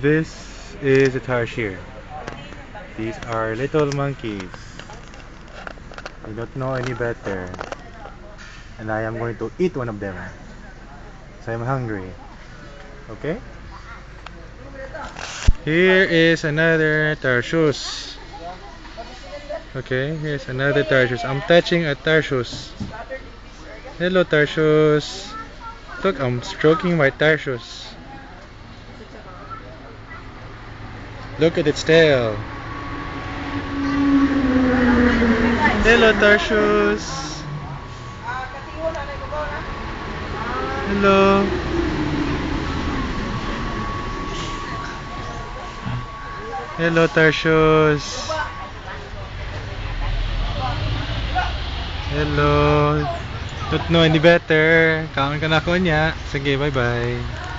This is a tarsier. These are little monkeys. I don't know any better. And I am going to eat one of them. So I'm hungry. Okay? Here is another tarsius. Okay, here's another tarsius. I'm touching a tarsius. Hello, tarsius. Look, I'm stroking my tarsius. Look at its tail. Hello, tarsius. Hello. Hello, tarsius. Hello. Don't know any better. Kaon ka na ko niya. Sige, bye-bye.